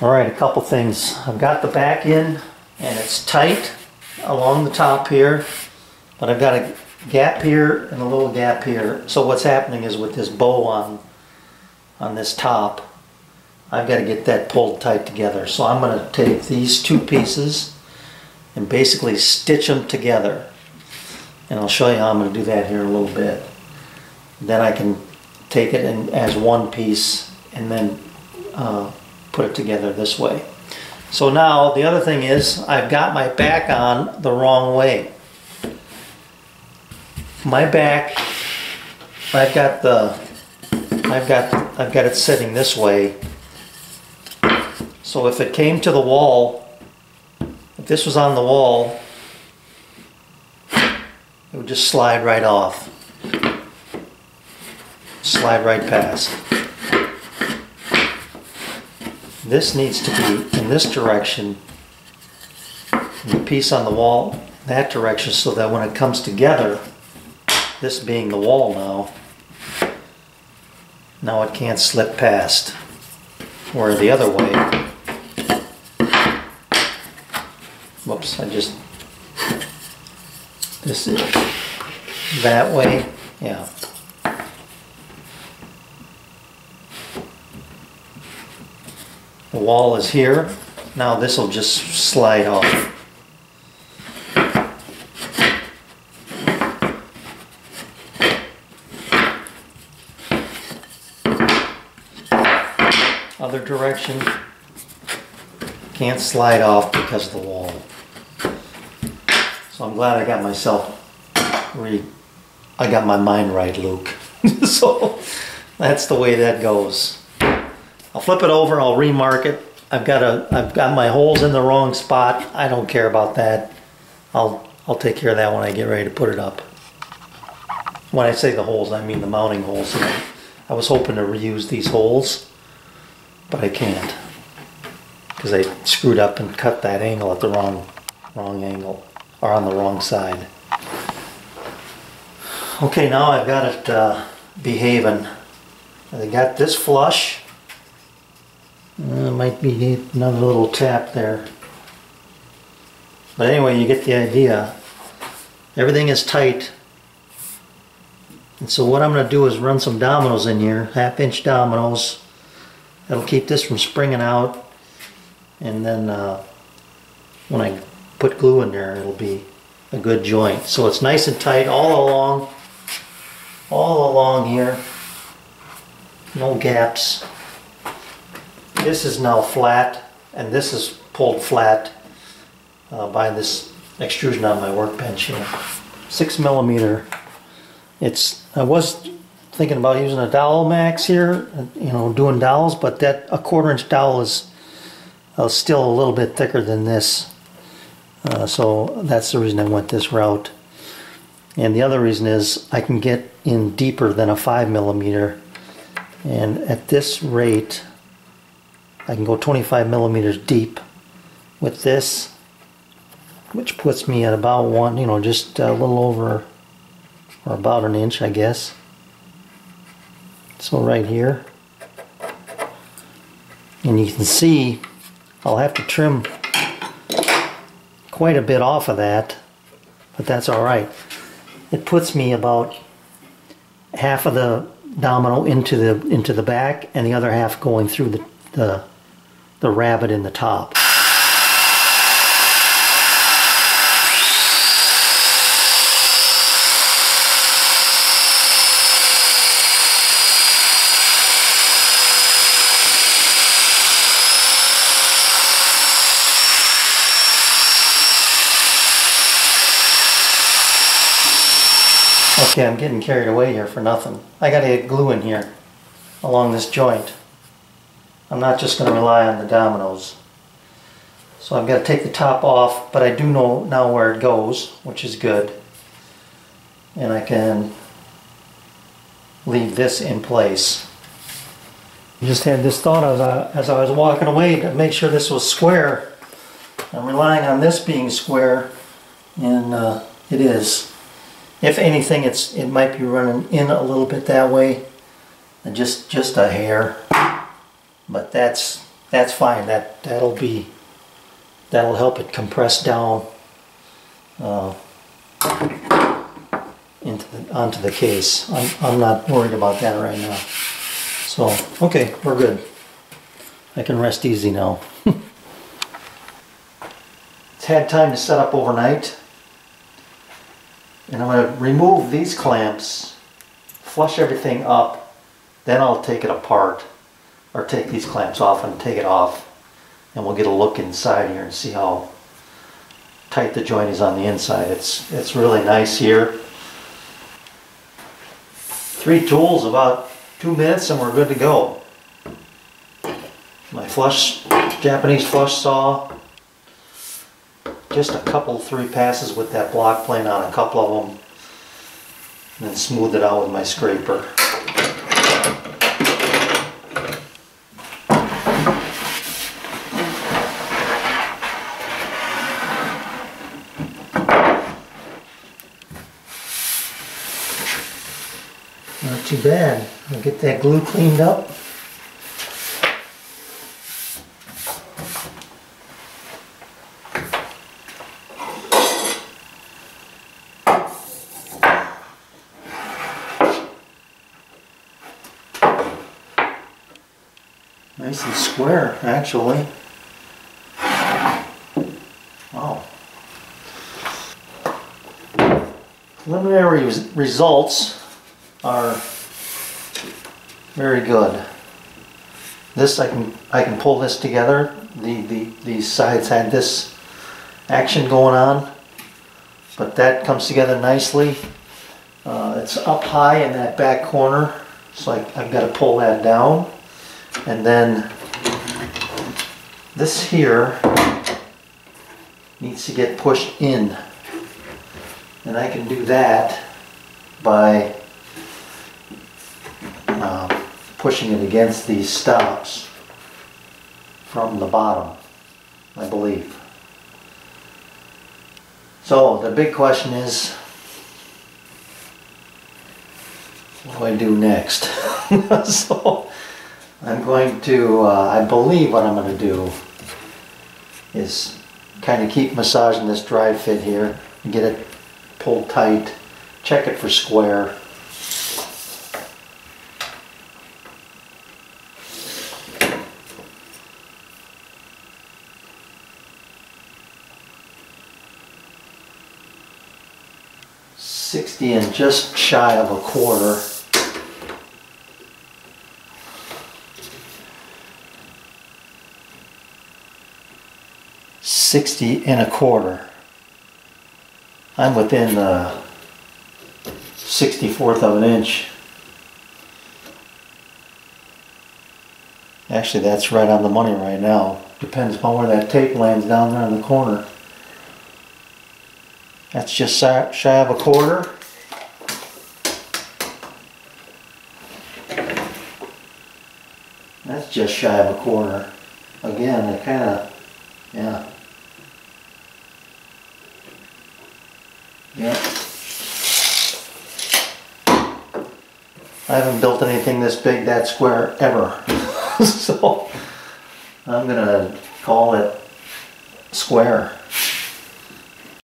Alright, a couple things. I've got the back in and it's tight along the top here, but I've got a gap here and a little gap here. So what's happening is with this bow on this top, I've got to get that pulled tight together. So I'm going to take these two pieces and basically stitch them together. And I'll show you how I'm going to do that here in a little bit. Then I can take it in as one piece and then put it together this way. So now the other thing is I've got my back on the wrong way. My back, I've got it sitting this way. So if it came to the wall, if this was on the wall, it would just slide right off. Slide right past. This needs to be in this direction, and the piece on the wall that direction, so that when it comes together, this being the wall now it can't slip past. Or the other way. Whoops, this is that way, yeah. The wall is here. Now this will just slide off. Other direction, can't slide off because of the wall. So I'm glad I got I got my mind right, Luke. So that's the way that goes. I'll flip it over, I'll remark it. I've got my holes in the wrong spot. I don't care about that. I'll take care of that when I get ready to put it up. When I say the holes, I mean the mounting holes. I was hoping to reuse these holes, but I can't, because I screwed up and cut that angle at the wrong angle, or on the wrong side. Okay, now I've got it behaving. I got this flush. Might be another little tap there. But anyway, you get the idea. Everything is tight. And so what I'm going to do is run some dominoes in here, 1/2-inch dominoes. That'll keep this from springing out. And then when I put glue in there, it'll be a good joint. So it's nice and tight all along here. No gaps. This is now flat, and this is pulled flat by this extrusion on my workbench here. 6mm. I was thinking about using a dowel max here, doing dowels, but that 1/4-inch dowel is still a little bit thicker than this. So that's the reason I went this route. And the other reason is I can get in deeper than a 5mm, and at this rate I can go 25mm deep with this, which puts me at about just a little over, or about 1 inch, I guess. So right here, and you can see I'll have to trim quite a bit off of that, but that's alright. It puts me about half of the domino into the back, and the other half going through the rabbet in the top. Okay, I'm getting carried away here for nothing. I gotta get glue in here along this joint. I'm not just going to rely on the dominoes. So I've got to take the top off, but I do know now where it goes, which is good. And I can leave this in place. I just had this thought as I was walking away to make sure this was square. I'm relying on this being square, and it is. If anything, it might be running in a little bit that way, just a hair. But that's that's fine. That'll help it compress down onto the case. I'm not worried about that right now. So okay, we're good. I can rest easy now. It's had time to set up overnight, and I'm going to remove these clamps, flush everything up, then I'll take it apart, or take these clamps off and take it off, and we'll get a look inside here and see how tight the joint is on the inside. It's really nice here. 3 tools, about 2 minutes, and we're good to go. My Japanese flush saw, just a couple 3 passes with that block plane on a couple of them, and then smooth it out with my scraper. Not too bad. I'll get that glue cleaned up. Nice and square, actually. Wow. Preliminary results are very good. This I can pull this together. These sides had this action going on, but that comes together nicely. It's up high in that back corner, so I've got to pull that down. And then this here needs to get pushed in, and I can do that by pushing it against these stops from the bottom, I believe. So the big question is, what do I do next? So I'm going to, I believe what I'm going to do is kind of keep massaging this dry fit here and get it pulled tight, check it for square. $60 and just shy of a quarter. $60 and a quarter. I'm within the 64th of an inch. Actually, that's right on the money right now. Depends upon where that tape lands down there in the corner. That's just shy of a quarter. That's just shy of a quarter. Again, it kind of, yeah. Yeah. I haven't built anything this big, that square, ever. So I'm gonna call it square.